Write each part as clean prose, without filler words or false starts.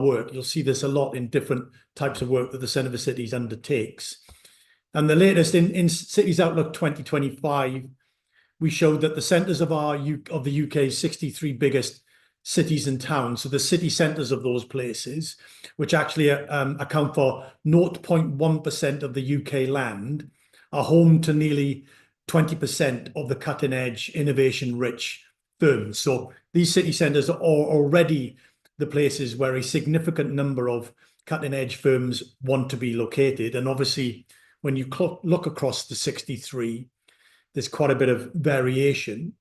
work. You'll see this a lot in different types of work that the Centre for Cities undertakes. And the latest in Cities Outlook 2025, we showed that the centres of the UK's 63 biggest cities and towns, so the city centres of those places, which actually account for 0.1% of the UK land, are home to nearly 20% of the cutting-edge, innovation-rich firms. So these city centres are already the places where a significant number of cutting-edge firms want to be located. And obviously, when you look across the 63, there's quite a bit of variation.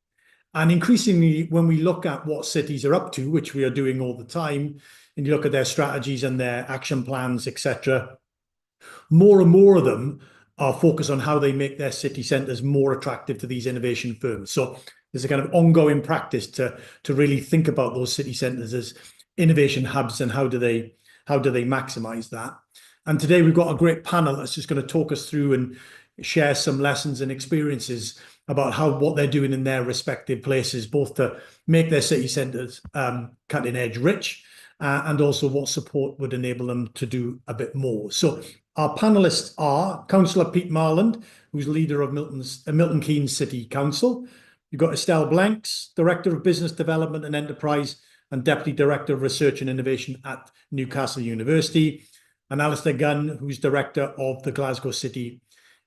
And increasingly, when we look at what cities are up to, which we are doing all the time, and you look at their strategies and their action plans, etc., more and more of them are focused on how they make their city centres more attractive to these innovation firms. So there's a kind of ongoing practice to really think about those city centres as innovation hubs and how do they maximise that. And today we've got a great panel that's just going to talk us through and share some lessons and experiences about what they're doing in their respective places, both to make their city centres cutting edge rich and also what support would enable them to do a bit more. So our panellists are Councillor Pete Marland, who's leader of Milton Keynes City Council. You've got Estelle Blanks, Director of Business Development and Enterprise and Deputy Director of Research and Innovation at Newcastle University, and Alisdair Gunn, who's Director of the Glasgow City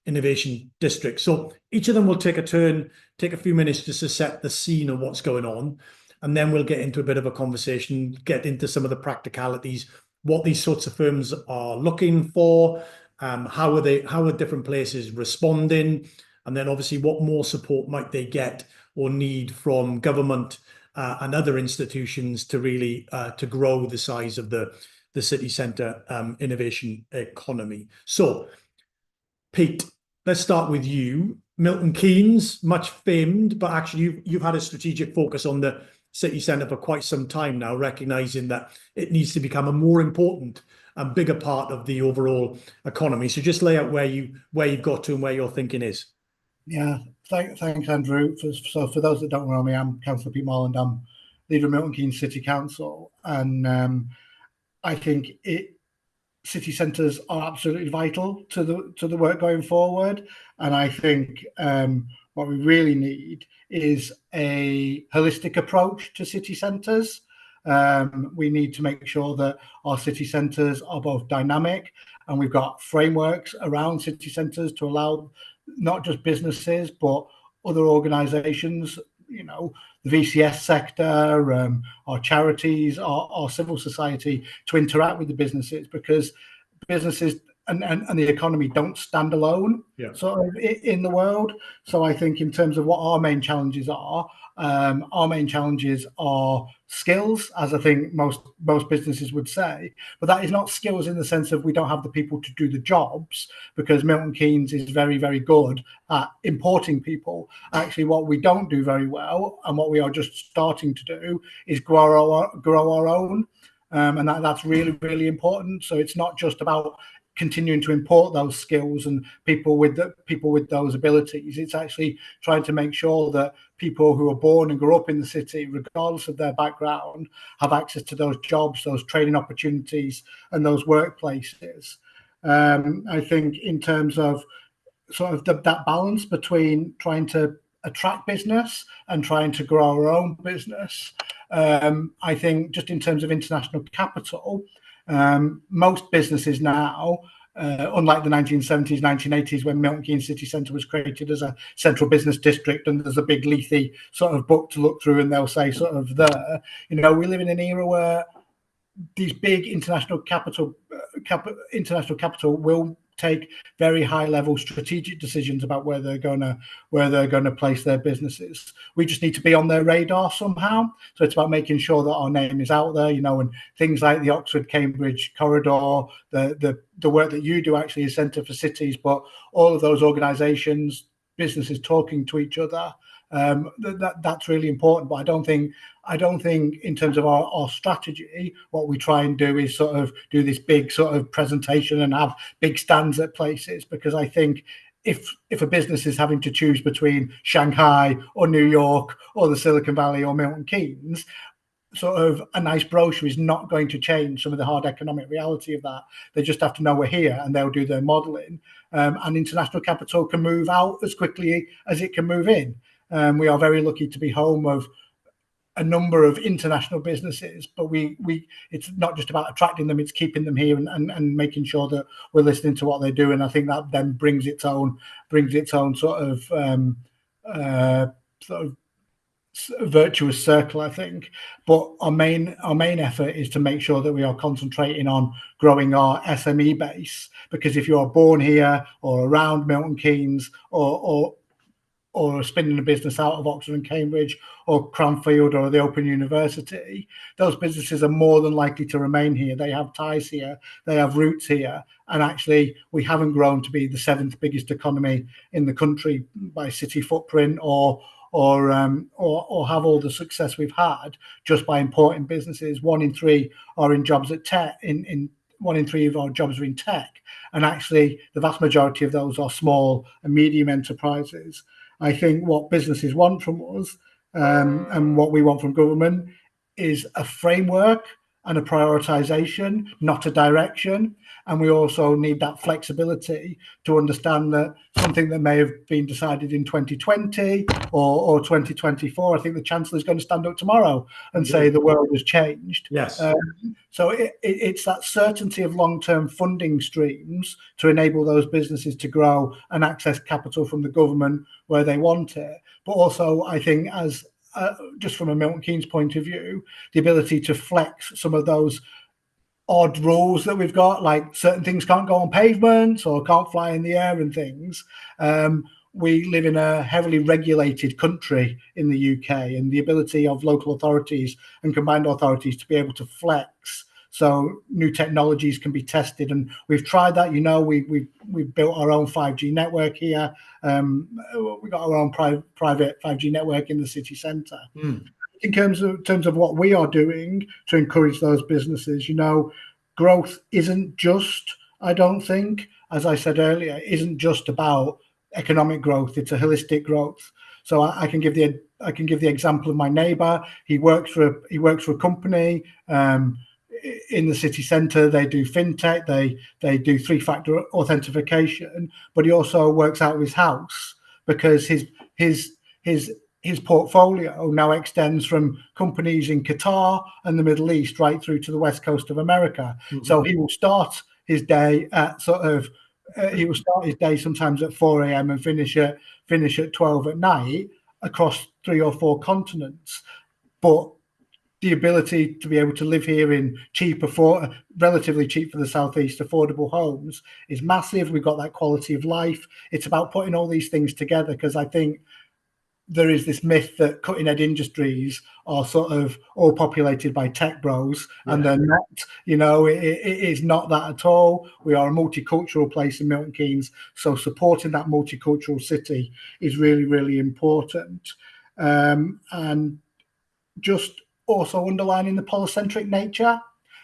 Innovation District. So each of them will take a turn, take a few minutes just to set the scene of what's going on, and then we'll get into a bit of a conversation, get into some of the practicalities, what these sorts of firms are looking for, how are different places responding, and then obviously what more support might they get or need from government and other institutions to really to grow the size of the city centre innovation economy. So Pete, let's start with you. Milton Keynes, much famed, but actually you've had a strategic focus on the city centre for quite some time now, recognising that it needs to become a more important and bigger part of the overall economy. So just lay out where you've got to and where your thinking is. Yeah, thanks, Andrew. So for those that don't know me, I'm Councillor Pete Marland. I'm leader of Milton Keynes City Council, and I think city centres are absolutely vital to the work going forward. And I think what we really need is a holistic approach to city centres. We need to make sure that our city centres are both dynamic, and we've got frameworks around city centres to allow not just businesses but other organisations, you know, the VCS sector, our charities, our civil society, to interact with the businesses, because businesses and the economy don't stand alone sort of in the world. So I think in terms of what our main challenges are skills, as I think most businesses would say, but that is not skills in the sense of we don't have the people to do the jobs, because Milton Keynes is very, very good at importing people. Actually, what we don't do very well, and what we are just starting to do, is grow our own, and that's really, really important. So it's not just about continuing to import those skills and people with those abilities. It's actually trying to make sure that people who are born and grew up in the city, regardless of their background, have access to those jobs, those training opportunities, and those workplaces. I think in terms of sort of that balance between trying to attract business and trying to grow our own business, I think just in terms of international capital, most businesses now, unlike the 1970s, 1980s, when Milton Keynes City Centre was created as a central business district, and there's a big leafy sort of book to look through, and they'll say sort of there, you know, we live in an era where these big international capital will take very high level strategic decisions about where they're going to place their businesses. We just need to be on their radar somehow. So it's about making sure that our name is out there, you know, and things like the Oxford Cambridge corridor, the work that you do actually is Centre for Cities, but all of those organizations, businesses talking to each other, that's really important. But I don't think in terms of our strategy, what we try and do is sort of do this big sort of presentation and have big stands at places, because I think if a business is having to choose between Shanghai or New York or the Silicon Valley or Milton Keynes, sort of a nice brochure is not going to change some of the hard economic reality of that. They just have to know we're here, and they'll do their modelling. And international capital can move out as quickly as it can move in. We are very lucky to be home of a number of international businesses, but it's not just about attracting them, it's keeping them here and making sure that we're listening to what they do. And I think that then brings its own sort of virtuous circle, I think. But our main effort is to make sure that we are concentrating on growing our SME base, because if you're born here or around Milton Keynes or spinning a business out of Oxford and Cambridge or Cranfield or the Open University, those businesses are more than likely to remain here. They have ties here, they have roots here, and actually we haven't grown to be the 7th biggest economy in the country by city footprint or have all the success we've had just by importing businesses. 1 in 3 are in jobs at tech. In 1 in 3 of our jobs are in tech, and actually the vast majority of those are small and medium enterprises. I think what businesses want from us and what we want from government is a framework and a prioritization, not a direction. And we also need that flexibility to understand that something that may have been decided in 2020 or 2024, I think the Chancellor is going to stand up tomorrow and say the world has changed. Yes. So it's that certainty of long-term funding streams to enable those businesses to grow and access capital from the government where they want it. But also, I think, as just from a Milton Keynes point of view, the ability to flex some of those odd rules that we've got, like certain things can't go on pavements or can't fly in the air and things. We live in a heavily regulated country in the UK, and the ability of local authorities and combined authorities to be able to flex so new technologies can be tested. And we've tried that. We've built our own 5G network here. We got our own private 5G network in the city centre. In terms of what we are doing to encourage those businesses, growth isn't just, I don't think, as I said earlier, isn't just about economic growth. It's a holistic growth. So I can give the example of my neighbour. He works for a company in the city centre. They do fintech. They do 3-factor authentication. But he also works out of his house because his portfolio now extends from companies in Qatar and the Middle East right through to the west coast of America. Mm-hmm. So he will start his day at sometimes at 4 a.m. and finish at 12 at night across 3 or 4 continents. But the ability to be able to live here in relatively cheap for the southeast, affordable homes is massive. We've got that quality of life. It's about putting all these things together, because I think there is this myth that cutting-edge industries are sort of all populated by tech bros, and they're not. It is not that at all. We are a multicultural place in Milton Keynes, so supporting that multicultural city is really, really important. And just also underlining the polycentric nature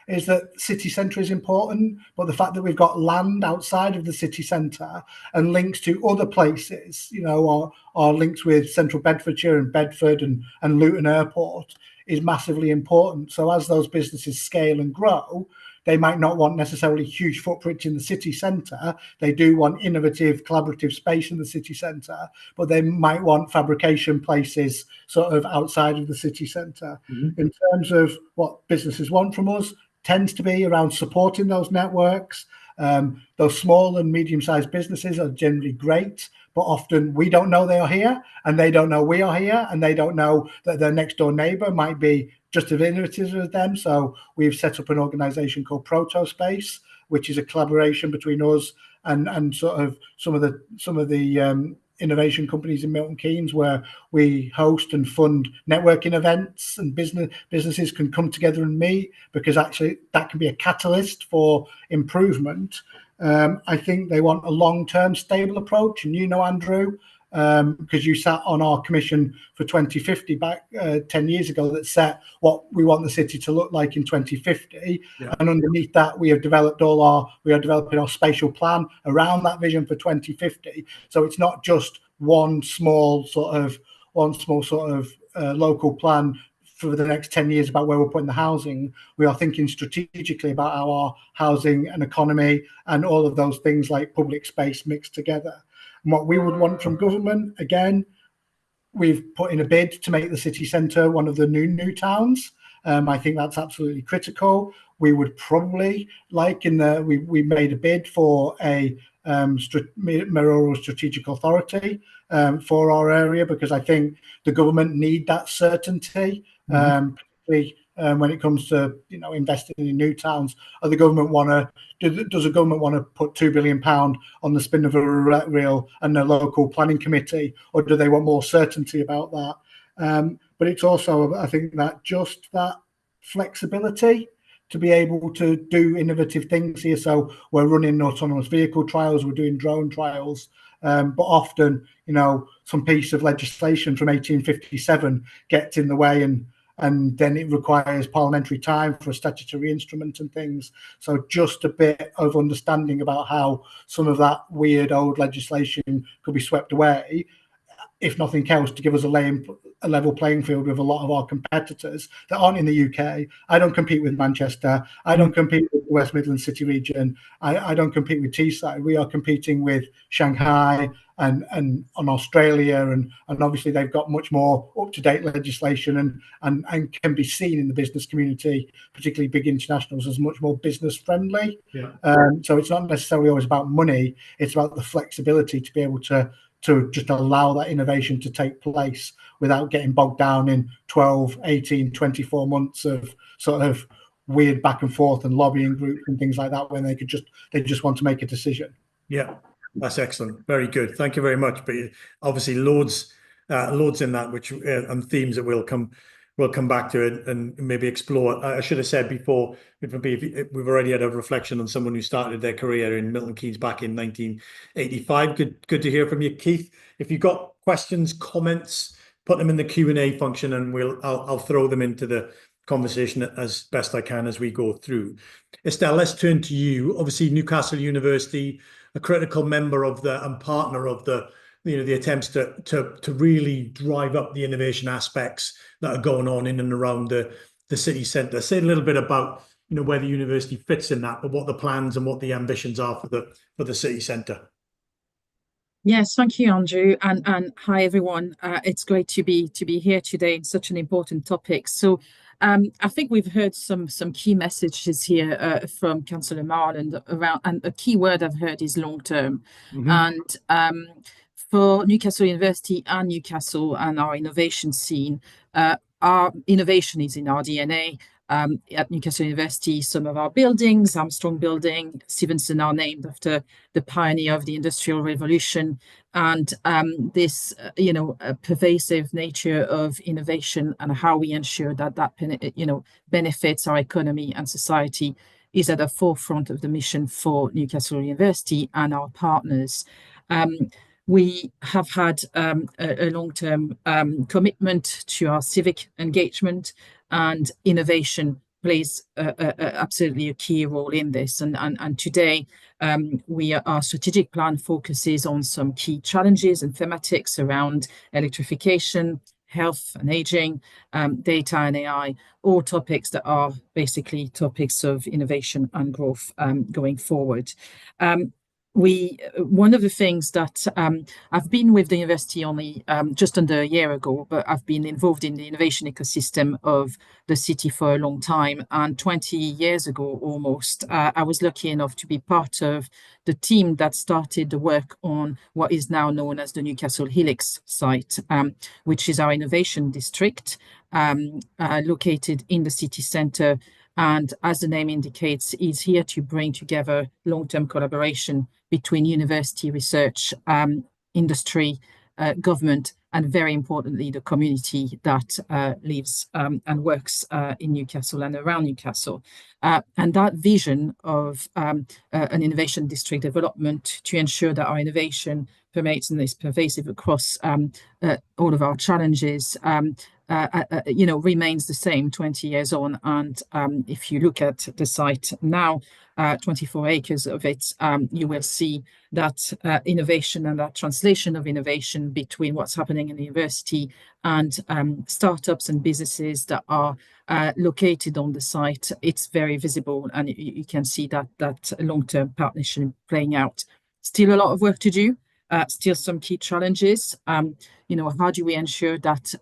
is that city centre is important, but the fact that we've got land outside of the city centre and links to other places, our links with central Bedfordshire and Bedford and Luton Airport is massively important. So as those businesses scale and grow, they might not want necessarily huge footprints in the city centre. They do want innovative, collaborative space in the city centre, but they might want fabrication places sort of outside of the city centre. Mm-hmm. In terms of what businesses want from us, tends to be around supporting those networks. Those small and medium-sized businesses are generally great, but often we don't know they are here, and they don't know we are here, and they don't know that their next door neighbour might be just as innovative as them. So we've set up an organisation called Protospace, which is a collaboration between us and sort of some of the innovation companies in Milton Keynes, where we host and fund networking events, and businesses can come together and meet, because actually that can be a catalyst for improvement. I think they want a long-term stable approach, and Andrew, because you sat on our commission for 2050 back 10 years ago that set what we want the city to look like in 2050. Yeah. And underneath that, we are developing our spatial plan around that vision for 2050. So it's not just one small sort of local plan for the next 10 years about where we're putting the housing. We are thinking strategically about how our housing and economy and all of those things like public space mixed together. And what we would want from government, again, we've put in a bid to make the city centre one of the new towns. I think that's absolutely critical. We would probably like we made a bid for a mayoral strategic authority for our area, because I think the government need that certainty, particularly when it comes to investing in new towns. Does the government want to put £2 billion on the spin of a roulette reel and a local planning committee, or do they want more certainty about that? But it's also, I think, that just that flexibility to be able to do innovative things here. So we're running autonomous vehicle trials, we're doing drone trials, but often, some piece of legislation from 1857 gets in the way, and then it requires parliamentary time for a statutory instrument and things. So just a bit of understanding about how some of that weird old legislation could be swept away, if nothing else, to give us a level playing field with a lot of our competitors that aren't in the UK. I don't compete with Manchester. I don't compete with the West Midlands City region. I don't compete with Teesside. We are competing with Shanghai and on Australia, and obviously they've got much more up-to-date legislation and can be seen in the business community, particularly big internationals, as much more business friendly. Yeah. So it's not necessarily always about money. It's about the flexibility to be able to just allow that innovation to take place without getting bogged down in 12, 18, 24 months of sort of weird back and forth and lobbying groups and things like that, when they just want to make a decision. Yeah, that's excellent. Very good. Thank you very much. But obviously loads in that, which and themes that we'll come back to it and maybe explore. I should have said before, we've already had a reflection on someone who started their career in Milton Keynes back in 1985. Good to hear from you, Keith. If you've got questions, comments, put them in the Q&A function, and I'll throw them into the conversation as best I can as we go through. Estelle, let's turn to you. Obviously, Newcastle University, a critical member of and partner of the attempts to really drive up the innovation aspects that are going on in and around the city centre. Say a little bit about where the university fits in that, but what the plans and what the ambitions are for the city centre. Yes, thank you, Andrew, and hi everyone. It's great to be here today in such an important topic. So I think we've heard some key messages here from Councillor Marland around, and a key word I've heard is long term. And for Newcastle University and Newcastle and our innovation scene, our innovation is in our DNA. At Newcastle University, some of our buildings, Armstrong Building, Stevenson, are named after the pioneer of the Industrial Revolution, and this, pervasive nature of innovation and how we ensure that benefits our economy and society is at the forefront of the mission for Newcastle University and our partners. We have had a long-term commitment to our civic engagement, and innovation plays absolutely a key role in this. And today, our strategic plan focuses on some key challenges and thematics around electrification, health and aging, data and AI, all topics that are basically topics of innovation and growth going forward. One of the things that I've been with the university only just under a year ago, but I've been involved in the innovation ecosystem of the city for a long time. And 20 years ago, almost, I was lucky enough to be part of the team that started the work on what is now known as the Newcastle Helix site, which is our innovation district located in the city centre. And as the name indicates, is here to bring together long-term collaboration between university research, industry, government, and very importantly, the community that lives and works in Newcastle and around Newcastle. And that vision of an innovation district development to ensure that our innovation permeates and is pervasive across all of our challenges remains the same 20 years on. And if you look at the site now, 24 acres of it, you will see that innovation and that translation of innovation between what's happening in the university and startups and businesses that are located on the site. It's very visible, and you can see that long-term partnership playing out. Still a lot of work to do. Still some key challenges. How do we ensure that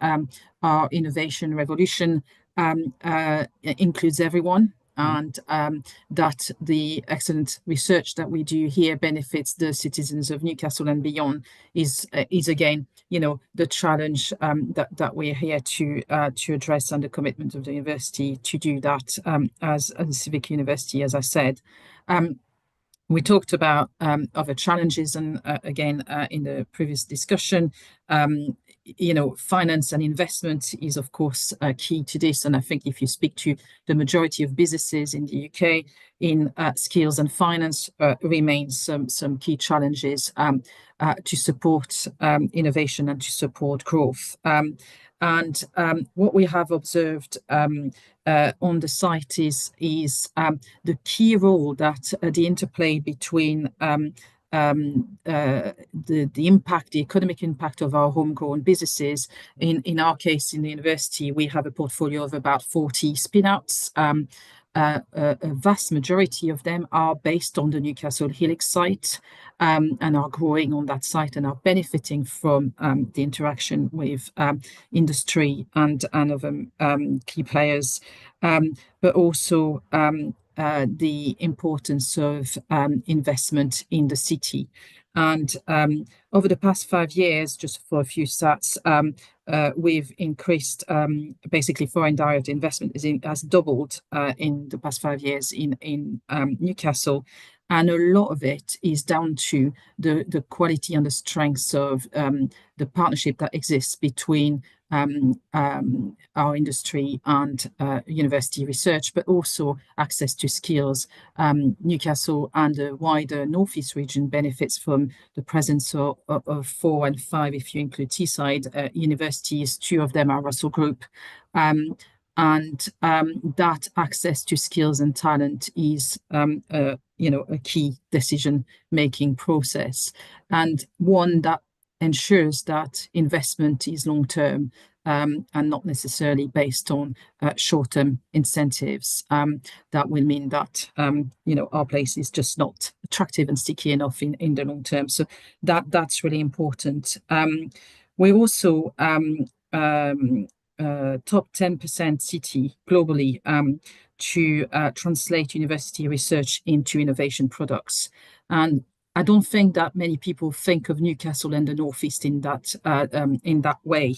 our innovation revolution includes everyone, and that the excellent research that we do here benefits the citizens of Newcastle and beyond is again, the challenge that we're here to address, and the commitment of the university to do that as a civic university, as I said. We talked about other challenges, and again, in the previous discussion, finance and investment is, of course, key to this. And I think if you speak to the majority of businesses in the UK, in skills and finance remains some key challenges to support innovation and to support growth. And what we have observed on the site is the key role that the interplay between the economic impact of our homegrown businesses. In our case, in the university, we have a portfolio of about 40 spin-outs. A vast majority of them are based on the Newcastle Helix site, and are growing on that site and are benefiting from the interaction with industry and other key players, but also the importance of investment in the city. And over the past 5 years, just for a few stats, we've increased basically foreign direct investment has doubled in the past 5 years in Newcastle. And a lot of it is down to the quality and the strengths of the partnership that exists between our industry and university research, but also access to skills. Newcastle and the wider Northeast region benefits from the presence of 4 and 5, if you include Teesside universities. 2 of them are Russell Group. And that access to skills and talent is a key decision-making process, and one that ensures that investment is long-term and not necessarily based on short-term incentives. That will mean that our place is just not attractive and sticky enough in the long term. So that's really important. We're also top 10% city globally to translate university research into innovation products. And I don't think that many people think of Newcastle and the Northeast in that way.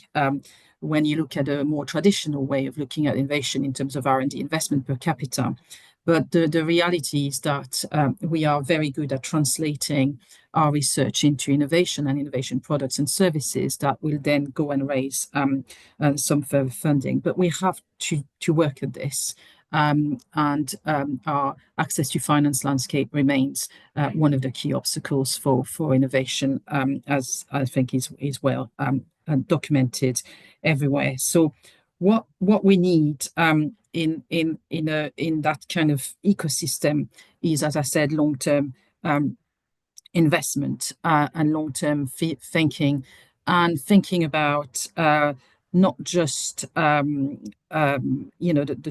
When you look at a more traditional way of looking at innovation in terms of R&D investment per capita. But the reality is that we are very good at translating our research into innovation and innovation products and services that will then go and raise some further funding. But we have to work at this. And our access to finance landscape remains one of the key obstacles for innovation, as I think is well documented everywhere. So what we need in that kind of ecosystem is, as I said, long-term investment and long-term thinking, and thinking about not just the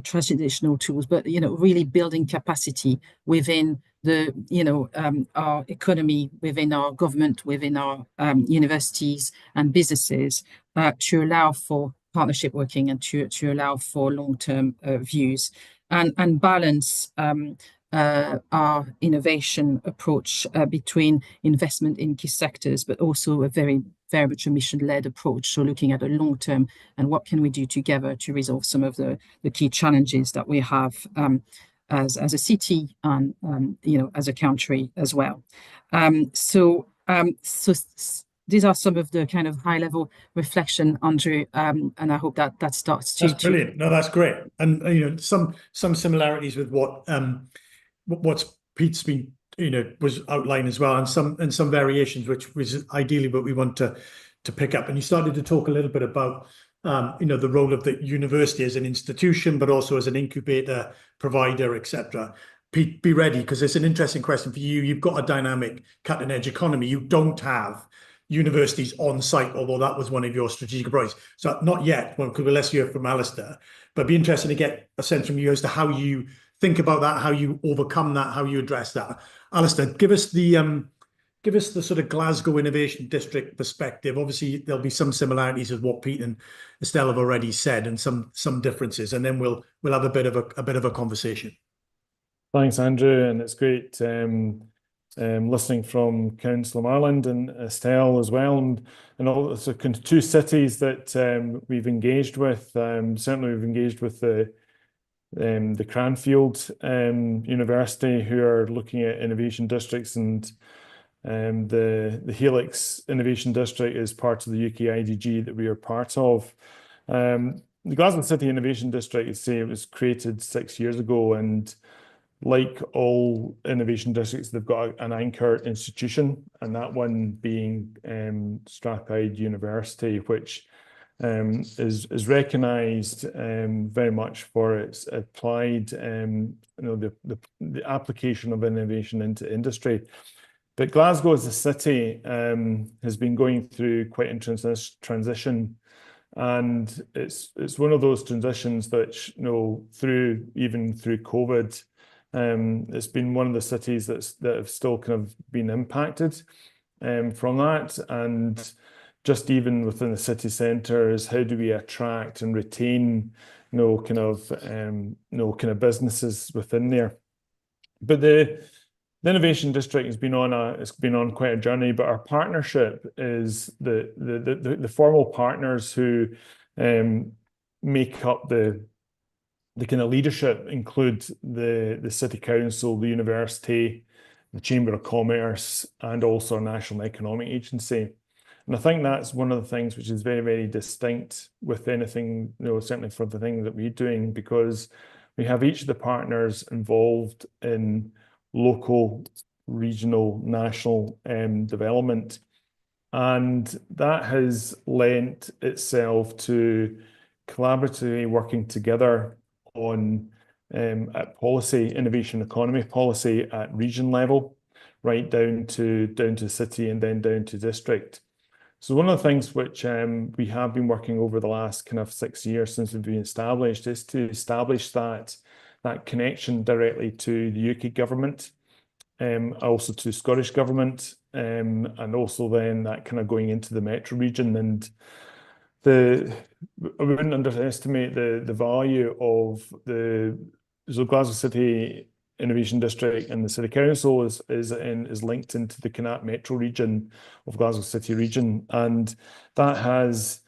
traditional tools, but really building capacity within the our economy, within our government, within our universities and businesses to allow for partnership working and to allow for long-term views and balance our innovation approach between investment in key sectors, but also a very much a mission-led approach. So looking at the long term and what can we do together to resolve some of the key challenges that we have as a city and as a country as well. So these are some of the kind of high-level reflection, Andrew, and I hope that starts to. That's brilliant. No, that's great, and some similarities with what's Pete's been was outlined as well, and some variations, which was ideally what we want to pick up. And you started to talk a little bit about the role of the university as an institution, but also as an incubator, provider, etc. Be ready, because it's an interesting question for you. You've got a dynamic cutting edge economy. You don't have universities on site, although that was one of your strategic priorities. So not yet, well, unless you're from Alisdair, but it'd be interesting to get a sense from you as to how you think about that, how you overcome that, how you address that. Alisdair, give us the sort of Glasgow Innovation District perspective. Obviously, there'll be some similarities with what Pete and Estelle have already said, and some differences, and then we'll have a bit of a conversation. Thanks, Andrew, and it's great listening from Council of Ireland and Estelle as well, and all so two cities that we've engaged with. Certainly, we've engaged with the Cranfield University, who are looking at innovation districts, and the Helix Innovation District is part of the UK IDG that we are part of. The Glasgow City Innovation District, it was created 6 years ago, and like all innovation districts, they've got an anchor institution, and that one being Strathclyde University, which is recognised very much for its applied, the application of innovation into industry. But Glasgow as a city has been going through quite a transition, and it's one of those transitions that even through COVID. It's been one of the cities that have still kind of been impacted from that, and just even within the city centre is how do we attract and retain kind of businesses within there. But the innovation district has been on quite a journey, but our partnership is the formal partners who make up the kind of leadership include the City Council, the university, the Chamber of Commerce, and also our National Economic Agency. And I think that's one of the things which is very, very distinct with anything, certainly for the thing that we're doing, because we have each of the partners involved in local, regional, national development. And that has lent itself to collaboratively working together on at policy, innovation economy policy at region level, right down to city and then down to district. So one of the things which we have been working over the last kind of 6 years since we've been established is to establish that connection directly to the UK government, also to Scottish government, and also then that kind of going into the metro region. And I wouldn't underestimate the value of the Glasgow City Innovation District, and the City Council is linked into the Canat Metro region of Glasgow City region, and that has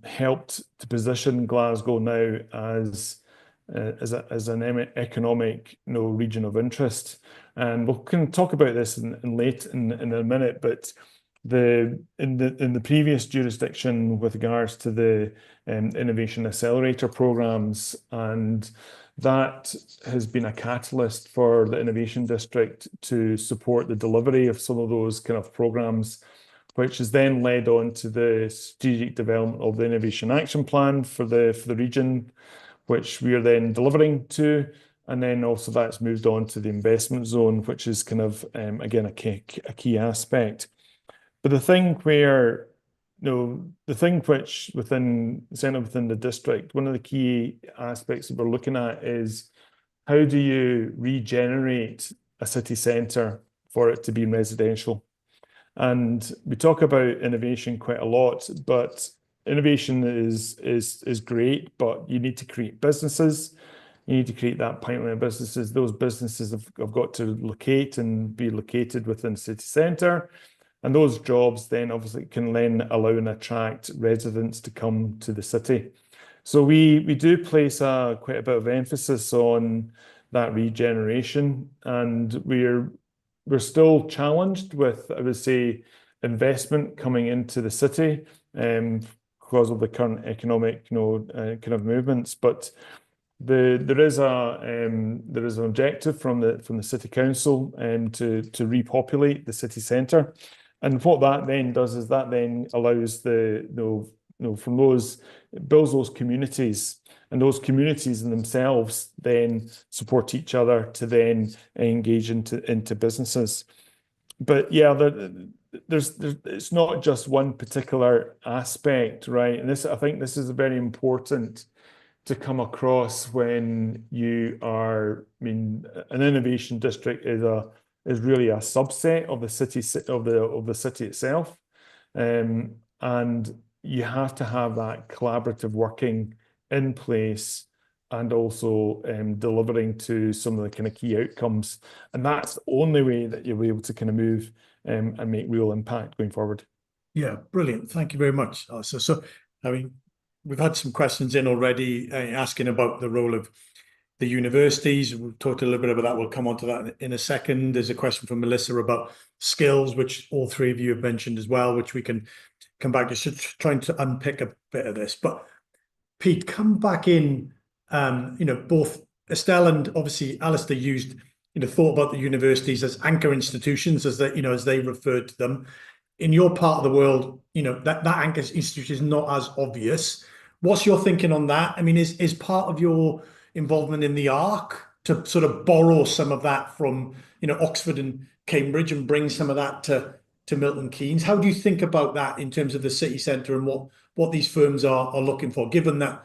helped to position Glasgow now as an economic region of interest. And we'll kind of talk about this in a minute, but in the previous jurisdiction with regards to the innovation accelerator programs, and that has been a catalyst for the innovation district to support the delivery of some of those kind of programs, which has then led on to the strategic development of the innovation action plan for the region, which we are then delivering to. And then also that's moved on to the investment zone, which is kind of, again, a key aspect. But the thing where, which within the district, one of the key aspects that we're looking at is how do you regenerate a city centre for it to be residential? And we talk about innovation quite a lot, but innovation is great, but you need to create businesses. You need to create that pipeline of businesses. Those businesses have got to locate and be located within the city centre. And those jobs then obviously can then allow and attract residents to come to the city. So we do place quite a bit of emphasis on that regeneration, and we're still challenged with, I would say, investment coming into the city because of the current economic kind of movements. But there is an objective from the City Council to repopulate the city centre. And what that then does is that then allows from those it builds those communities, and those communities in themselves then support each other to then engage into businesses. But yeah, there's it's not just one particular aspect, right? And I think this is very important to come across when you are, I mean, an innovation district is really a subset of the city itself, and you have to have that collaborative working in place, and also delivering to some of the kind of key outcomes, and that's the only way that you'll be able to kind of move and make real impact going forward. Yeah, brilliant. Thank you very much, Alisdair. So, I mean, we've had some questions in already asking about the role of the universities. We've talked a little bit about that. We'll come on to that in a second. There's a question from Melissa about skills, which all three of you have mentioned as well, which we can come back to. Just trying to unpick a bit of this. But Pete, come back in. Both Estelle and obviously Alisdair used, thought about the universities as anchor institutions, as they referred to them. In your part of the world, that anchor institution is not as obvious. What's your thinking on that? I mean, is part of your involvement in the ARC to sort of borrow some of that from, Oxford and Cambridge and bring some of that to Milton Keynes? How do you think about that in terms of the city centre and what these firms are looking for, given that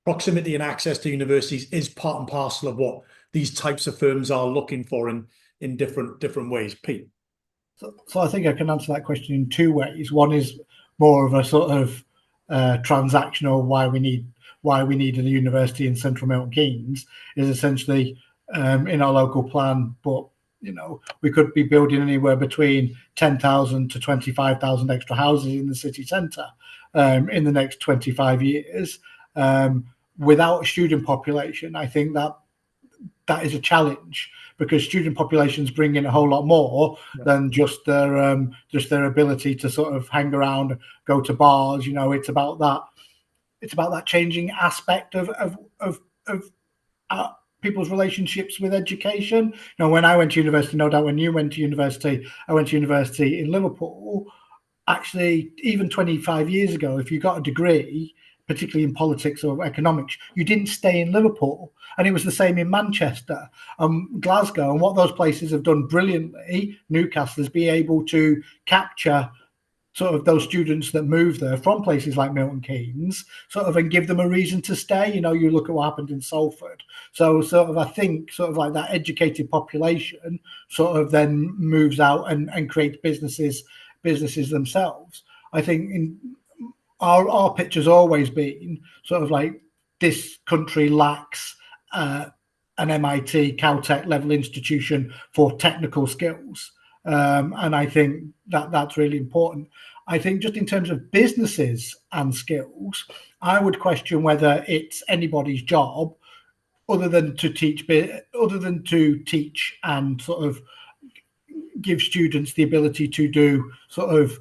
proximity and access to universities is part and parcel of what these types of firms are looking for in different ways? Pete? So I think I can answer that question in two ways. One is more of a sort of transactional, why we need a university in central Milton Keynes is essentially in our local plan, but we could be building anywhere between 10,000 to 25,000 extra houses in the city centre in the next 25 years. Without a student population, I think that is a challenge, because student populations bring in a whole lot more than just their ability to sort of hang around, go to bars. It's about that changing aspect of people's relationships with education. When I went to university, no doubt when you went to university, I went to university in Liverpool. Actually, even 25 years ago, if you got a degree, particularly in politics or economics, you didn't stay in Liverpool. And it was the same in Manchester, Glasgow. And what those places have done brilliantly, Newcastle, is be able to capture sort of those students that move there from places like Milton Keynes, sort of, and give them a reason to stay. You look at what happened in Salford. So sort of, I think sort of like that educated population sort of then moves out and creates businesses themselves. I think our pitch has always been sort of like, this country lacks an MIT, Caltech level institution for technical skills. And I think that's really important. I think just in terms of businesses and skills, I would question whether it's anybody's job other than to teach and sort of give students the ability to do sort of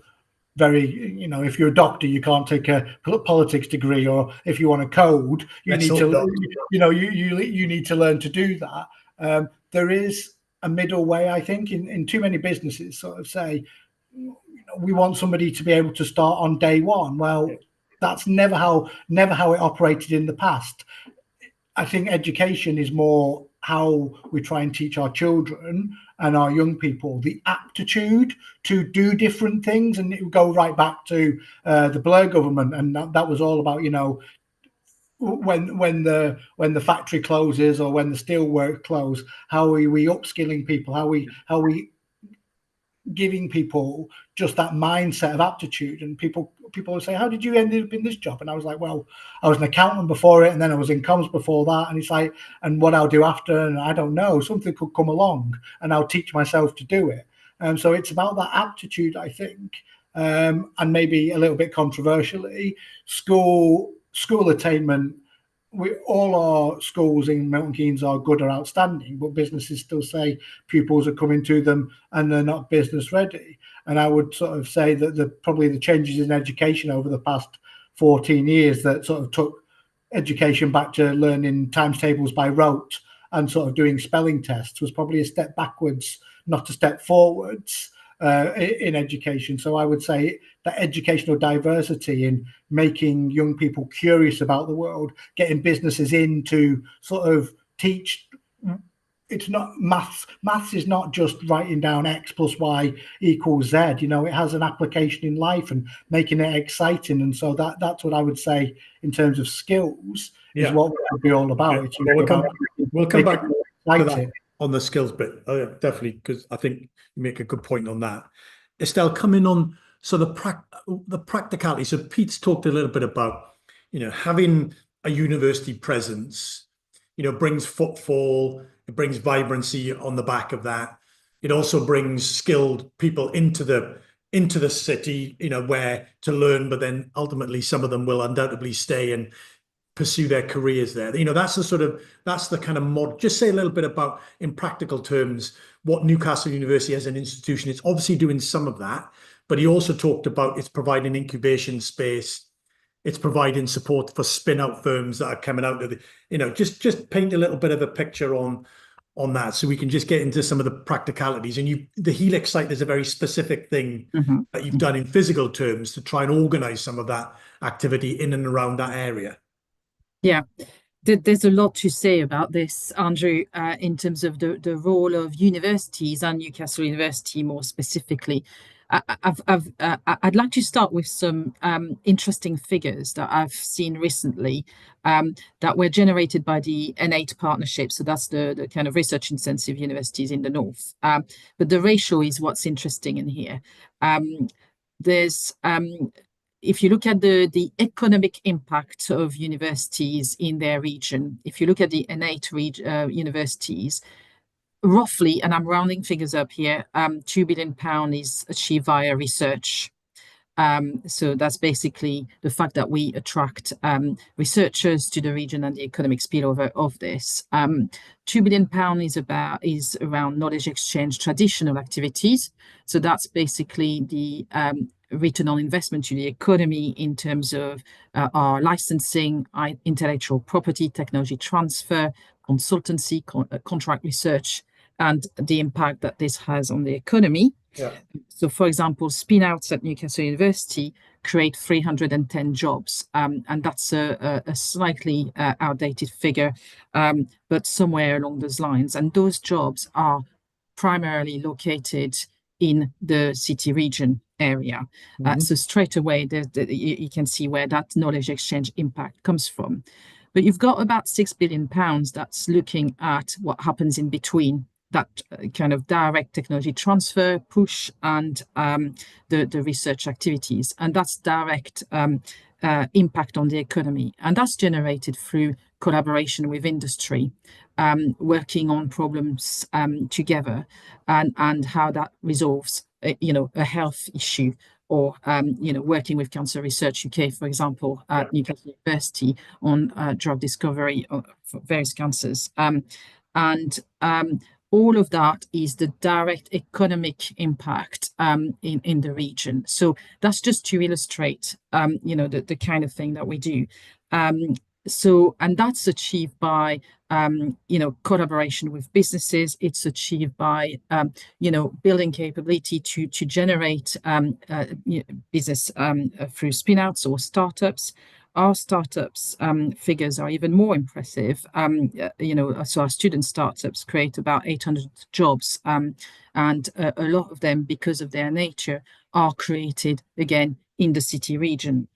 very, if you're a doctor, you can't take a politics degree, or if you want to code, you need to learn to do that. There is a middle way, I think, in too many businesses sort of say, we want somebody to be able to start on day one. Well, that's never how it operated in the past. I think education is more how we try and teach our children and our young people the aptitude to do different things. And it would go right back to the Blair government, and that was all about, when the factory closes or when the steelworks close, how are we upskilling people? How are we giving people just that mindset of aptitude? And people would say, how did you end up in this job? And I was like, well, I was an accountant before it, and then I was in comms before that. And it's like, and what I'll do after, and I don't know, something could come along and I'll teach myself to do it. And so it's about that aptitude, I think. And maybe a little bit controversially, school attainment. All our schools in Milton Keynes are good or outstanding, but businesses still say pupils are coming to them and they're not business ready. And I would sort of say that probably the changes in education over the past 14 years that sort of took education back to learning times tables by rote and sort of doing spelling tests was probably a step backwards, not a step forwards. in education. So I would say that educational diversity in making young people curious about the world, getting businesses in to sort of teach. It's not maths. Maths is not just writing down X plus Y equals Z. You know, it has an application in life and making it exciting. And so that's what I would say in terms of skills is what we should be all about. It's we'll come back to that on the skills bit. Oh, yeah, definitely, because I think you make a good point on that. Estelle, coming on, so the practicality. So Pete's talked a little bit about, having a university presence, brings footfall, it brings vibrancy on the back of that. It also brings skilled people into the city, where to learn, but then ultimately some of them will undoubtedly stay and pursue their careers there. That's the kind of mod. Just say a little bit about, in practical terms, what Newcastle University as an institution, it's obviously doing some of that, but he also talked about it's providing incubation space, it's providing support for spin-out firms that are coming out of the, just paint a little bit of a picture on that, so we can just get into some of the practicalities. And the Helix site is a very specific thing that you've done in physical terms to try and organize some of that activity in and around that area. Yeah, there's a lot to say about this, Andrew, in terms of the role of universities and Newcastle University more specifically. I'd like to start with some interesting figures that I've seen recently that were generated by the N8 partnership. So that's the kind of research intensive universities in the north. But the ratio is what's interesting in here. If you look at the economic impact of universities in their region, if you look at the N8 universities, roughly, and I'm rounding figures up here, £2 billion is achieved via research. So that's basically the fact that we attract researchers to the region and the economic spillover of this. £2 billion is around knowledge exchange, traditional activities. So that's basically the return on investment to the economy in terms of our licensing, intellectual property, technology transfer, consultancy, contract research, and the impact that this has on the economy. Yeah. So, for example, spin-outs at Newcastle University create 310 jobs, and that's a slightly outdated figure, but somewhere along those lines. And those jobs are primarily located in the city region area. So straight away, you can see where that knowledge exchange impact comes from. But you've got about £6 billion that's looking at what happens in between that kind of direct technology transfer push and the research activities. And that's direct impact on the economy. And that's generated through collaboration with industry, working on problems together, and how that resolves, a health issue, or working with Cancer Research UK, for example, at Newcastle University on drug discovery for various cancers. All of that is the direct economic impact in the region. So that's just to illustrate, the kind of thing that we do. And that's achieved by, collaboration with businesses. It's achieved by, building capability to generate business through spin-outs or startups. Our startups figures are even more impressive. So our student startups create about 800 jobs, and a lot of them, because of their nature, are created again in the city region.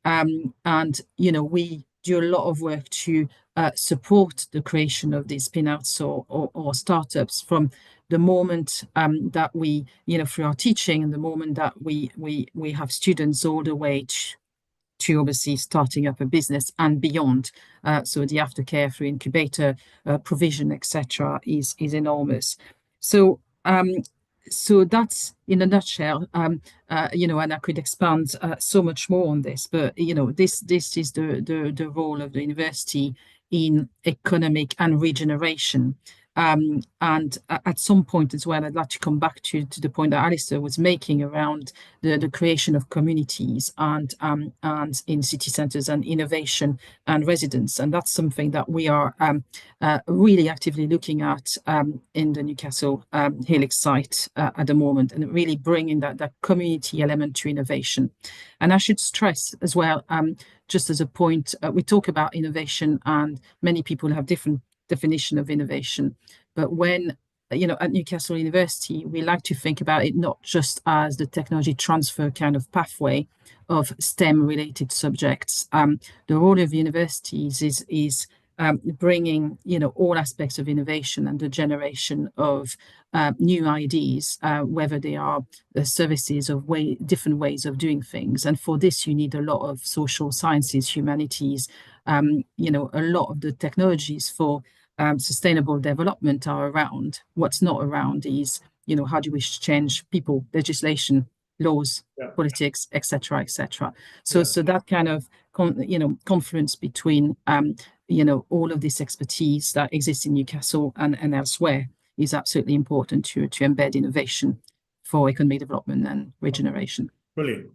We do a lot of work to support the creation of these spin-outs or startups from the moment that we, through our teaching, and the moment that we have students all the way to obviously starting up a business and beyond. So the aftercare through incubator provision, etc., is enormous. So that's in a nutshell, and I could expand so much more on this, but this is the role of the university in economic and regeneration. And at some point as well, I'd like to come back to the point that Alisdair was making around the creation of communities and in city centres and innovation and residents. And that's something that we are really actively looking at in the Newcastle Helix site at the moment, and really bringing that community element to innovation. And I should stress as well, just as a point, we talk about innovation and many people have different definition of innovation. But when, at Newcastle University, we like to think about it not just as the technology transfer kind of pathway of STEM related subjects. The role of universities is bringing, all aspects of innovation and the generation of new ideas, whether they are services of different ways of doing things. And for this, you need a lot of social sciences, humanities, a lot of the technologies for sustainable development are around. What's not around is, how do we change people, legislation, laws, politics, etc., etc. So that kind of confluence between all of this expertise that exists in Newcastle and elsewhere is absolutely important to embed innovation for economic development and regeneration. Brilliant.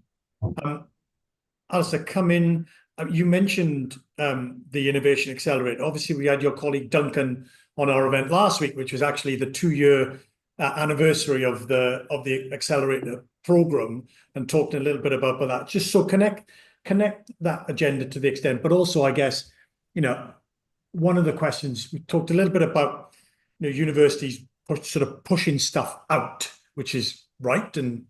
Alisdair, come in. You mentioned the Innovation Accelerator. Obviously, we had your colleague Duncan on our event last week, which was actually the 2-year anniversary of the Accelerator program, and talked a little bit about that. Just so connect that agenda to the extent, but also, I guess, one of the questions we talked a little bit about, universities sort of pushing stuff out, which is right, and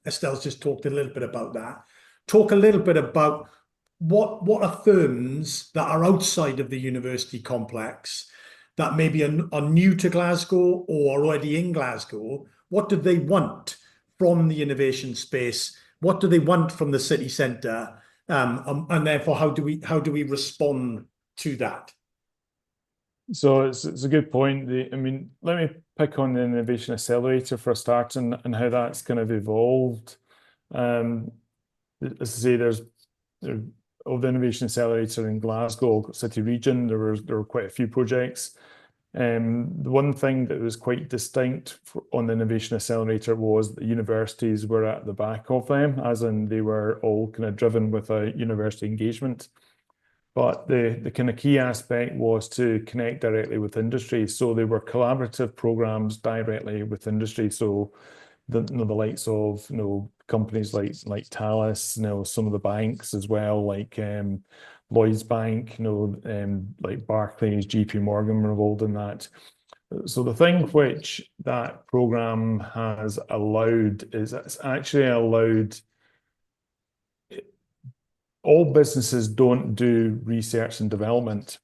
Estelle's just talked a little bit about that. Talk a little bit about what are firms that are outside of the university complex that maybe are new to Glasgow or already in Glasgow. What do they want from the innovation space? What do they want from the city centre? And therefore, how do we respond to that? So it's a good point. Let me pick on the Innovation Accelerator for a start and how that's kind of evolved. As I say, there's of the Innovation Accelerator in Glasgow City region, there were quite a few projects. The one thing that was quite distinct on the Innovation Accelerator was the universities were at the back of them, as in they were all kind of driven with a university engagement. But the kind of key aspect was to connect directly with industry. So they were collaborative programs directly with industry. So the likes of companies like Thales, some of the banks as well, like Lloyds Bank, like Barclays, JP Morgan were involved in that. So the thing which that program has allowed is it's actually allowed. All businesses don't do research and development.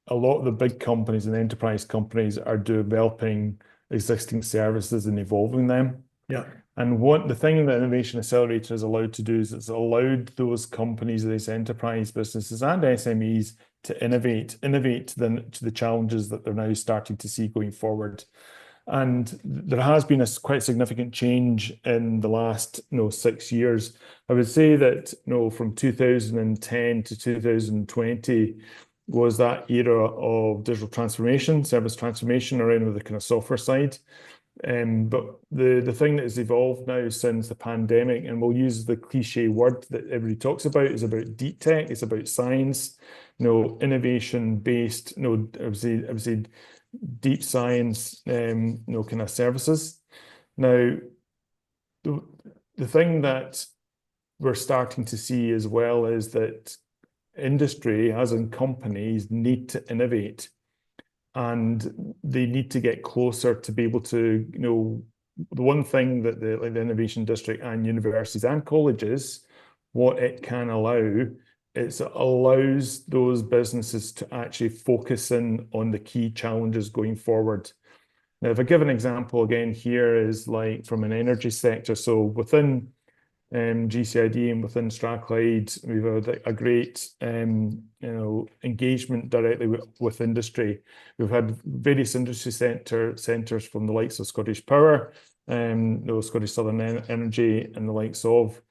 A lot of the big companies and enterprise companies are developing existing services and evolving them. Yeah. And what the thing that Innovation Accelerator is allowed to do is it's allowed those companies, these enterprise businesses and SMEs to innovate to the challenges that they're now starting to see going forward. And there has been a quite significant change in the last 6 years. I would say that from 2010 to 2020 was that era of digital transformation, service transformation around with the kind of software side. But the thing that has evolved now since the pandemic, and we'll use the cliche word that everybody talks about, is about deep tech. It's about science, innovation based, I would say deep science, kind of services. Now, the thing that we're starting to see as well is that industry, as in companies, need to innovate, and they need to get closer to be able to, the one thing that the Innovation District and universities and colleges, what it can allow, it allows those businesses to actually focus in on the key challenges going forward. Now, if I give an example again here is like from an energy sector. So within GCID and within Strathclyde, we've had a great engagement directly with industry. We've had various industry centres from the likes of Scottish Power, Scottish Southern Energy, and the likes of.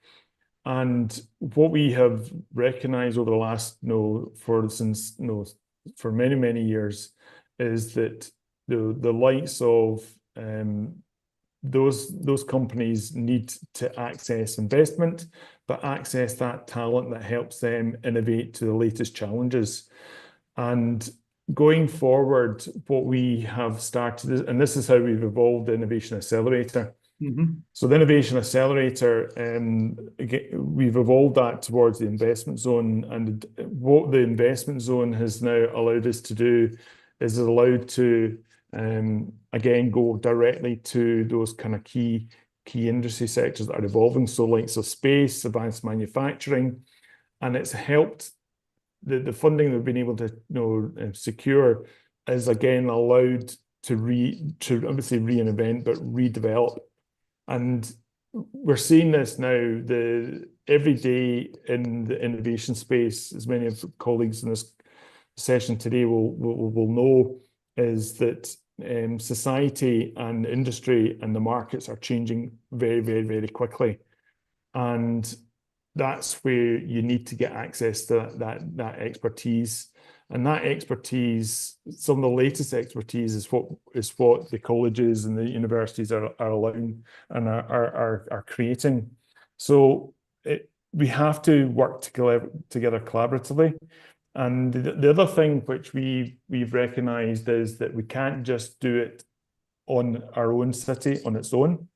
And what we have recognised over the last for many years is that the likes of those companies need to access investment, but access that talent that helps them innovate to the latest challenges. And going forward, what we have started, and this is how we've evolved the Innovation Accelerator. So the Innovation Accelerator, we've evolved that towards the investment zone, and what the investment zone has now allowed us to do is allowed to again go directly to those kind of key industry sectors that are evolving, so likes of space, advanced manufacturing, and it's helped the funding we've been able to secure is again allowed to obviously reinvent but redevelop. And we're seeing this now every day in the innovation space, as many of the colleagues in this session today will know, is that society and industry and the markets are changing very, very, very quickly. And that's where you need to get access to that expertise. And that expertise, some of the latest expertise, is what the colleges and the universities are allowing and are creating. So we have to work together collaboratively. And the other thing which we've recognised is that we can't just do it on our own city on its own.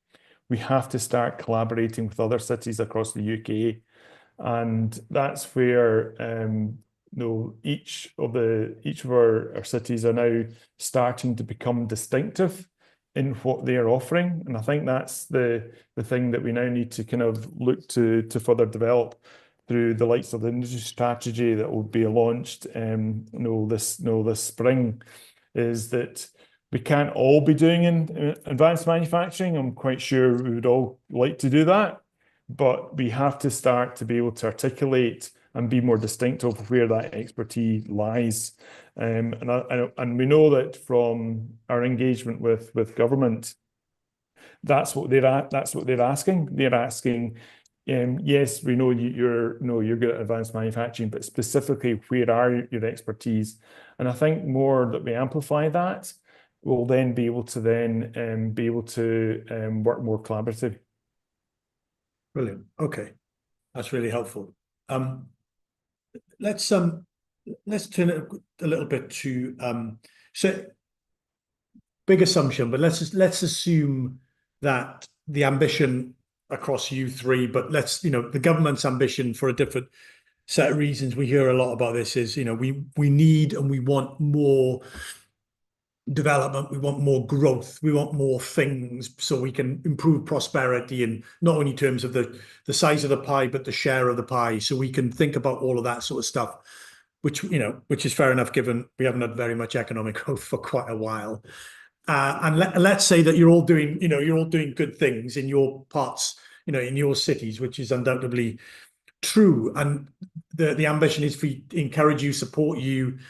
We have to start collaborating with other cities across the UK, and that's where each of our cities are now starting to become distinctive in what they are offering, and I think that's the thing that we now need to kind of look to further develop through the likes of the industry strategy that will be launched this spring. Is that we can't all be doing in advanced manufacturing. I'm quite sure we would all like to do that, but we have to start to be able to articulate and be more distinctive of where that expertise lies. And we know that from our engagement with government, that's what they're asking. They're asking, yes, we know you're good at advanced manufacturing, but specifically, where are your expertise? And I think more that we amplify that, we'll then be able to work more collaboratively. Brilliant. Okay, that's really helpful. Let's turn it a little bit to so big assumption, but let's assume that the ambition across U3, but the government's ambition for a different set of reasons. We hear a lot about this is, we need and we want more development, we want more growth, we want more things so we can improve prosperity, and not only in terms of the size of the pie, but the share of the pie. So we can think about all of that sort of stuff, which is fair enough given we haven't had very much economic growth for quite a while. And let's say that you're all doing good things in your parts, in your cities, which is undoubtedly true. And the ambition is encourage you, support you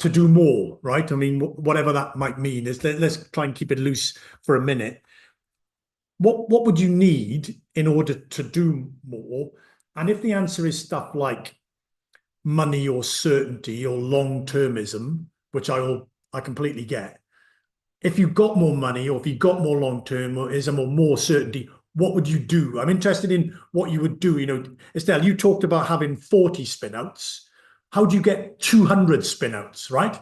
to do more, right? I mean, whatever that might mean. Let's try and keep it loose for a minute. What would you need in order to do more? And if the answer is stuff like money or certainty or long-termism, which I completely get, if you got more money, or if you got more long-termism or more certainty, what would you do? I'm interested in what you would do. Alisdair, you talked about having 40 spin-outs. How do you get 200 spin-outs, right?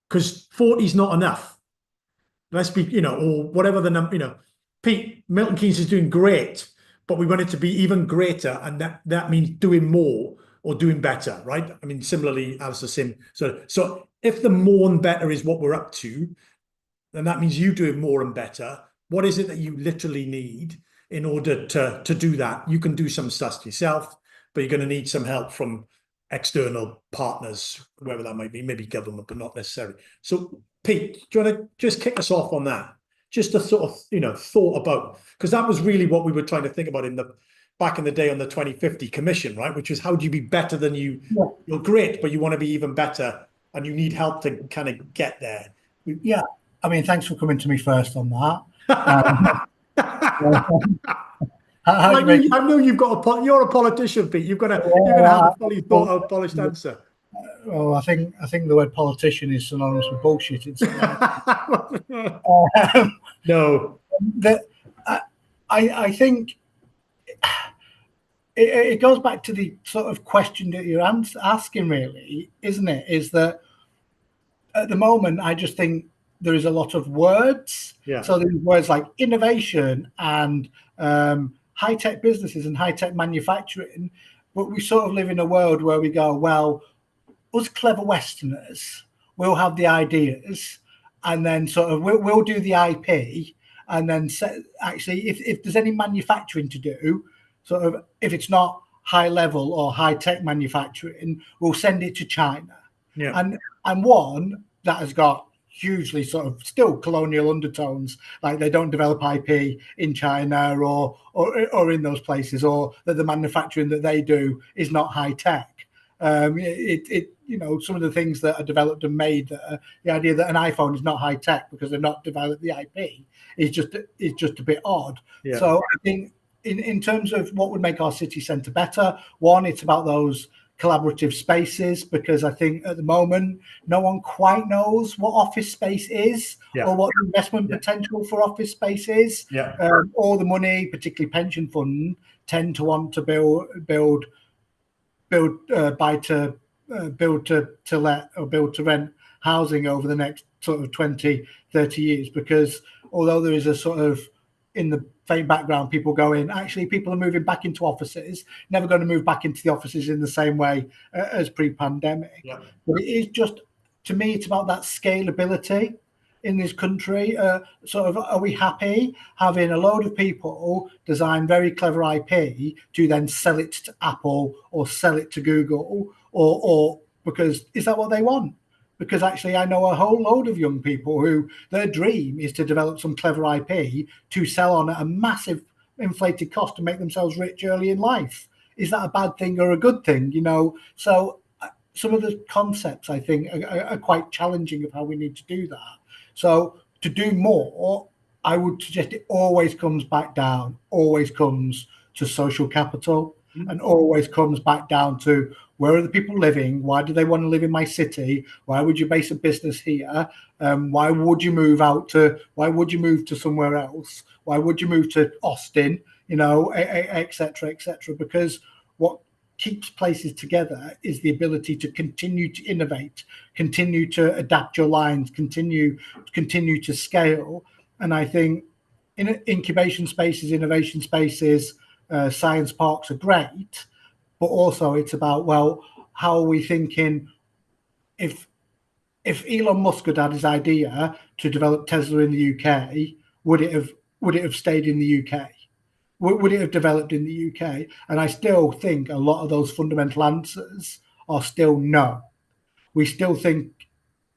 Because 40 is not enough. Let's be, or whatever the number, Pete, Milton Keynes is doing great, but we want it to be even greater, and that means doing more or doing better, right? I mean, similarly, Alisdair, so if the more and better is what we're up to, then that means you doing more and better. What is it that you literally need in order to do that? You can do some stuff yourself, but you're going to need some help from external partners, whoever that might be, maybe government, but not necessarily. So, Pete, do you want to just kick us off on that? Just a sort of, thought about, because that was really what we were trying to think about back in the day on the 2050 Commission, right? Which is, how do you be better than you? Yeah. You're great, but you want to be even better, and you need help to kind of get there. Yeah, I mean, thanks for coming to me first on that. I know you've got you're a politician, Pete. You're gonna have a fully thought out, polished answer. Oh, I think the word politician is synonymous with bullshit in some way. No. That I think it goes back to the sort of question that you're asking, really, isn't it? Is that at the moment, I just think there is a lot of words. Yeah. So there's words like innovation and high-tech businesses and high-tech manufacturing, but we sort of live in a world where we go, well, us clever Westerners will have the ideas, and then sort of we'll do the IP, and then actually, if there's any manufacturing to do, sort of if it's not high level or high tech manufacturing, we'll send it to China. Yeah. And one that has got hugely sort of still colonial undertones, like they don't develop IP in China or in those places, or that the manufacturing that they do is not high tech. You know, some of the things that are developed and made, the idea that an iPhone is not high tech because they've not developed the IP is just a bit odd. Yeah. So I think in terms of what would make our city centre better, one, it's about those collaborative spaces, because I think at the moment no one quite knows what office space is, yeah. or what the investment potential for office space is. Yeah. All the money, particularly pension fund, tend to want to build buy to build to let or build to rent housing over the next sort of 20, 30 years, because although there is a sort of in the faint background, people going, actually people are moving back into offices, never going to move back into the offices in the same way as pre-pandemic. Yeah. But it is just, to me, it's about that scalability in this country. Sort of, are we happy having a load of people design very clever IP to then sell it to Apple or sell it to Google, or because is that what they want? Because actually I know a whole load of young people who their dream is to develop some clever IP to sell on at a massive inflated cost to make themselves rich early in life. Is that a bad thing or a good thing? You know, so some of the concepts I think are quite challenging of how we need to do that. So to do more, I would suggest it always comes back down, always comes to social capital, and always comes back down to where are the people living? Why do they want to live in my city? Why would you base a business here? Why would you move why would you move to somewhere else? Why would you move to Austin? You know, et cetera, because what keeps places together is the ability to continue to innovate, continue to adapt your lines, continue to scale. And I think in incubation spaces, innovation spaces, science parks are great, but also it's about, well, how are we thinking if Elon Musk had his idea to develop Tesla in the UK, would it have stayed in the UK? Would it have developed in the UK? And I still think a lot of those fundamental answers are still no. We still think,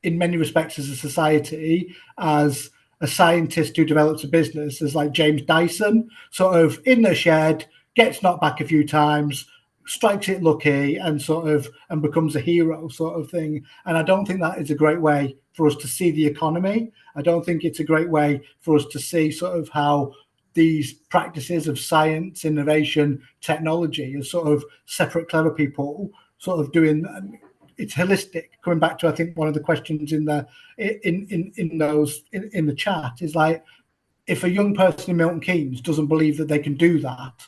in many respects, as a society, as a scientist who develops a business, as like James Dyson, sort of in the shed, gets knocked back a few times, strikes it lucky, and becomes a hero, sort of thing. And I don't think that is a great way for us to see the economy. I don't think it's a great way for us to see sort of how these practices of science, innovation, technology are sort of separate, clever people sort of doing. It's holistic. Coming back to, I think, one of the questions in the chat is like, if a young person in Milton Keynes doesn't believe that they can do that,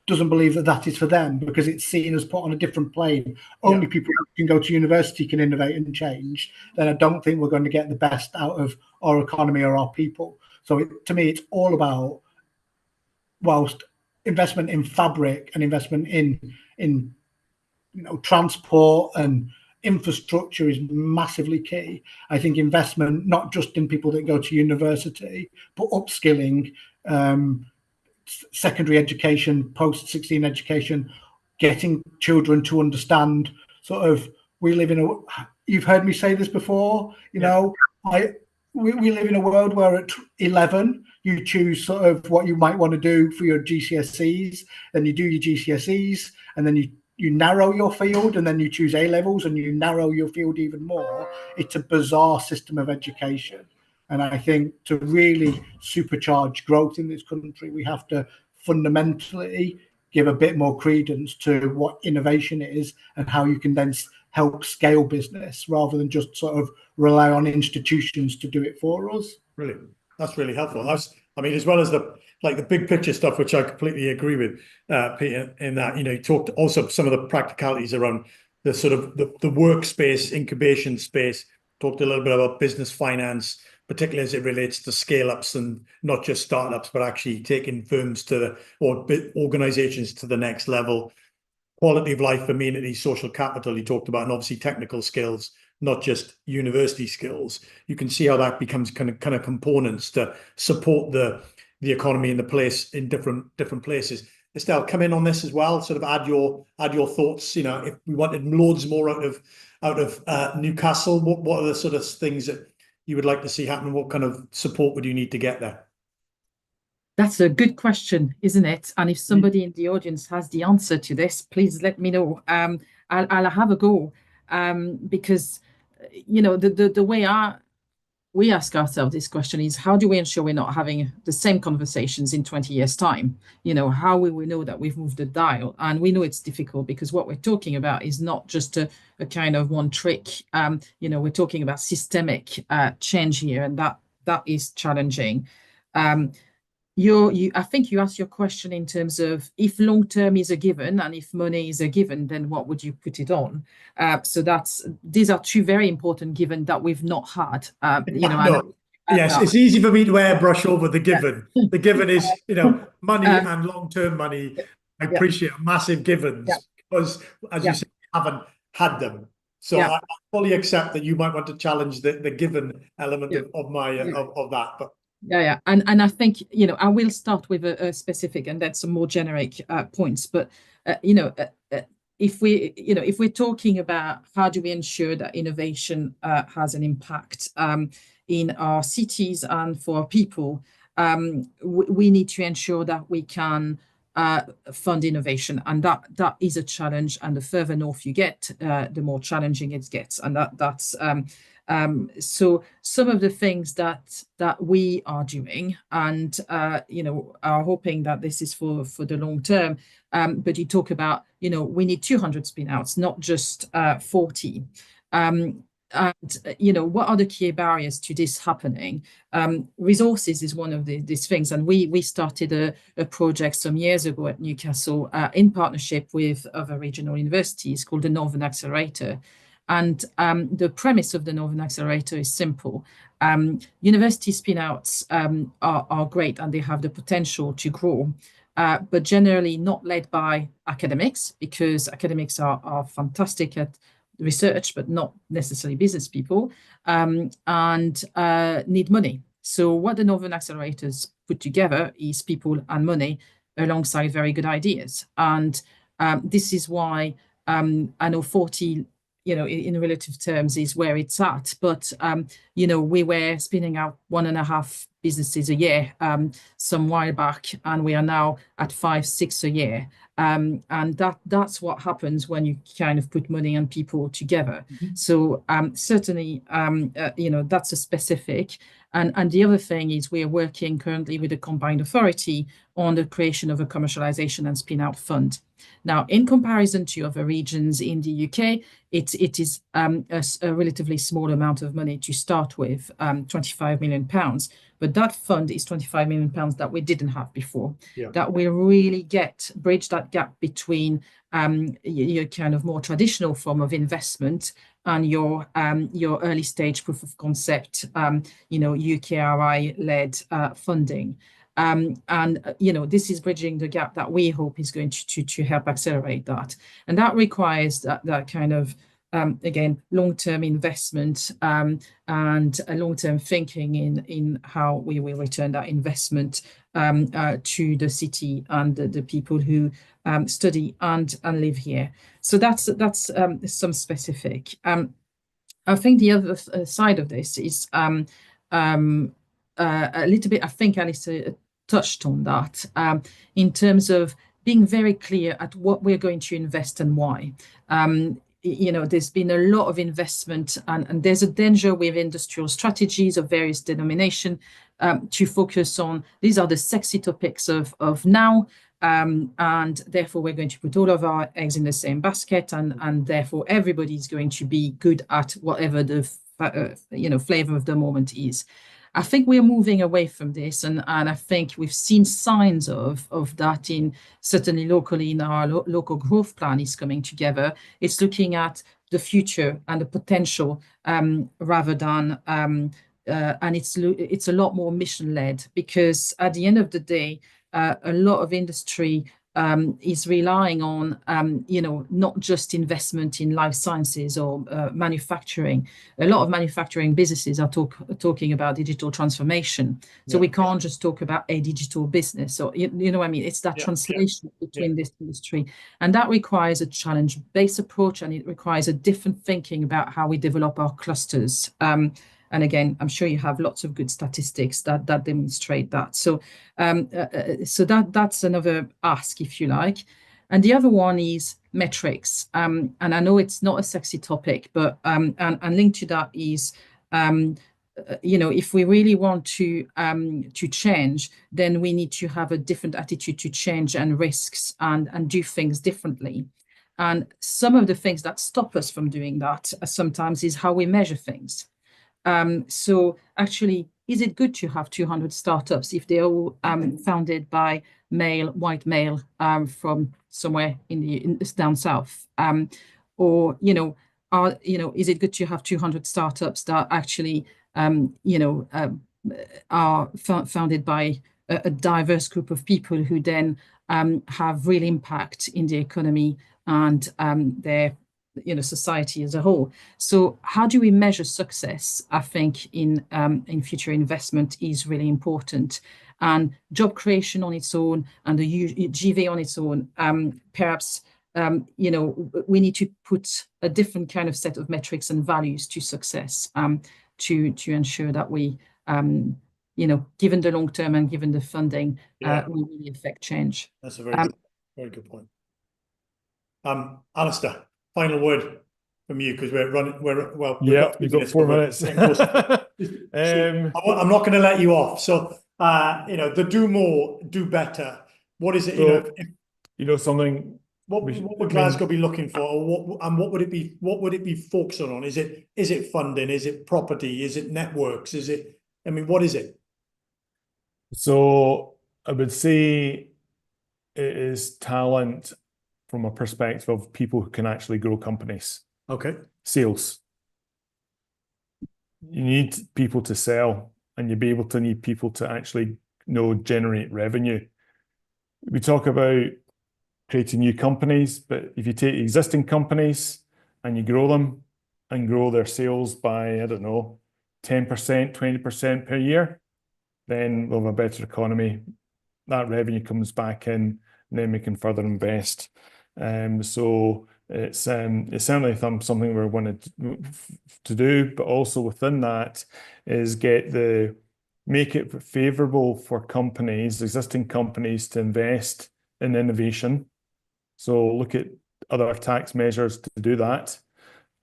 doesn't believe that that is for them because it's seen as put on a different plane, only people who can go to university can innovate and change, then I don't think we're going to get the best out of our economy or our people. So to me, it's all about, whilst investment in fabric and investment in transport and infrastructure is massively key. I think investment, not just in people that go to university, but upskilling, secondary education, post-16 education, getting children to understand sort of, we live in you've heard me say this before, you know, we live in a world where at 11, you choose sort of what you might want to do for your GCSEs, then you do your GCSEs, and then you narrow your field, and then you choose A-levels, and you narrow your field even more. It's a bizarre system of education. And I think to really supercharge growth in this country, we have to fundamentally give a bit more credence to what innovation is and how you can then help scale business rather than just sort of rely on institutions to do it for us. Brilliant. That's really helpful. I mean, as well as the big picture stuff, which I completely agree with, Peter, in that, you know, you talked also some of the practicalities around the sort of the workspace, incubation space, talked a little bit about business finance, particularly as it relates to scale-ups and not just startups, but actually taking firms or organizations to the next level. Quality of life, amenities, social capital you talked about, and obviously technical skills, not just university skills. You can see how that becomes kind of components to support the economy in the place in different places. Estelle, come in on this as well. Sort of add your thoughts. You know, if we wanted loads more out of Newcastle, what are the sort of things that you would like to see happen? What kind of support would you need to get there? That's a good question, isn't it? And if somebody in the audience has the answer to this, please let me know. I'll have a go, because, you know, the way we ask ourselves this question is, how do we ensure we're not having the same conversations in 20 years' time? You know, how will we know that we've moved the dial? And we know it's difficult because what we're talking about is not just a kind of one trick. You know, we're talking about systemic change here, and that is challenging. I think you asked your question in terms of if long term is a given and if money is a given, then what would you put it on? So these are two very important given that we've not had. You know, yes, it's easy for me to airbrush over the given. Yeah. The given is, you know, money and long term money. I appreciate massive givens because, as you said, you haven't had them. So I fully accept that you might want to challenge the given element of that, but. Yeah. And I think, you know, I will start with a specific and then some more generic points. But, you know, if we're talking about how do we ensure that innovation has an impact in our cities and for our people, we need to ensure that we can fund innovation. And that is a challenge. And the further north you get, the more challenging it gets. And that's so some of the things that we are doing and you know, are hoping that this is for the long term, but you talk about, you know, we need 200 spin outs, not just 40. And you know, what are the key barriers to this happening? Resources is one of these things, and we started a project some years ago at Newcastle in partnership with other regional universities called the Northern Accelerator. And the premise of the Northern Accelerator is simple. University spin-outs are great and they have the potential to grow, but generally not led by academics, because academics are fantastic at research, but not necessarily business people, and need money. So what the Northern Accelerators put together is people and money alongside very good ideas. And this is why I know 40, you know, in relative terms is where it's at. But, you know, we were spinning out 1.5 businesses a year some while back, and we are now at 5-6 a year. And that's what happens when you kind of put money and people together. Mm-hmm. So certainly, you know, that's a specific. And the other thing is we are working currently with the Combined Authority on the creation of a commercialization and spin-out fund. Now, in comparison to other regions in the UK, it is a relatively small amount of money to start with, £25 million. But that fund is £25 million that we didn't have before. Yeah. That will really bridge that gap between your kind of more traditional form of investment and your early stage proof of concept, you know, UKRI-led funding. And, you know, this is bridging the gap that we hope is going to help accelerate that. And that requires that kind of, again, long-term investment and a long-term thinking in how we will return that investment to the city and the people who study and live here. So that's some specific. I think the other side of this is a little bit, I think Alisdair touched on that, in terms of being very clear at what we're going to invest and why. You know, there's been a lot of investment and there's a danger with industrial strategies of various denomination to focus on, these are the sexy topics of now, And therefore we're going to put all of our eggs in the same basket, and therefore everybody's going to be good at whatever the flavor of the moment is. I think we're moving away from this, and I think we've seen signs of that in certainly locally in our local growth plan is coming together. It's looking at the future and the potential rather than and it's a lot more mission led, because at the end of the day, a lot of industry is relying on, not just investment in life sciences or manufacturing. A lot of manufacturing businesses are talking about digital transformation. So we can't just talk about a digital business, or, you know what I mean? It's that translation between this industry. And that requires a challenge-based approach, and it requires a different thinking about how we develop our clusters. And again, I'm sure you have lots of good statistics that demonstrate that. So, that's another ask, if you like. And the other one is metrics. And I know it's not a sexy topic, but and linked to that is, if we really want to change, then we need to have a different attitude to change and risks, and do things differently. And some of the things that stop us from doing that sometimes is how we measure things. So actually, is it good to have 200 startups if they're all founded by white male from somewhere in down south? Or, is it good to have 200 startups that actually, are founded by a diverse group of people who then have real impact in the economy and their society as a whole? So how do we measure success? I think in future investment is really important, and job creation on its own and the GV on its own, perhaps we need to put a different kind of set of metrics and values to success, to ensure that we given the long term and given the funding, we really affect change. That's a very good point. Alisdair, final word from you, because you've got 4 minutes. I'm not going to let you off. So, the do more, do better. What is it? So, something. What would Glasgow be looking for, or what would it be? What would it be focusing on? Is it funding? Is it property? Is it networks? What is it? So I would say it is talent from a perspective of people who can actually grow companies. Okay. Sales. You need people to sell, and you'll need people to actually generate revenue. We talk about creating new companies, but if you take existing companies and you grow them and grow their sales by, 10%, 20% per year, then we'll have a better economy. That revenue comes back in, and then we can further invest. So it's certainly something we're wanting to do, but also within that is make it favorable for existing companies to invest in innovation. So look at other tax measures to do that,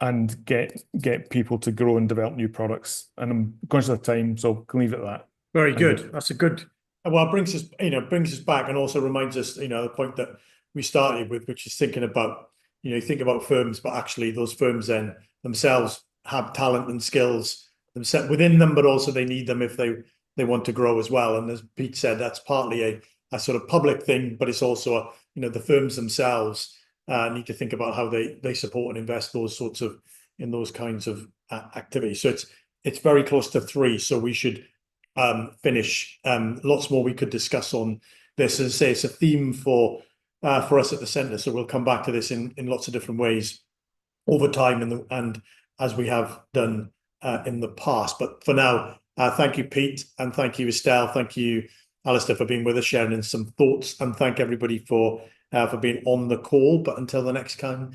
and get people to grow and develop new products. And I'm conscious of time, so can leave it at that. Very good. That's a good. Well, it brings us back, and also reminds us, the point that we started with, which is thinking about, you think about firms, but actually those firms then themselves have talent and skills within them, but also they need them if they want to grow as well. And as Pete said, that's partly a sort of public thing, but it's also the firms themselves need to think about how they support and invest in those kinds of activities. So it's very close to 3. So we should finish. Lots more we could discuss on this. As I say, it's a theme for us at the centre. So we'll come back to this in lots of different ways over time, and as we have done in the past. But for now, thank you, Pete, and thank you, Estelle. Thank you, Alisdair, for being with us, sharing some thoughts, and thank everybody for being on the call. But until the next time,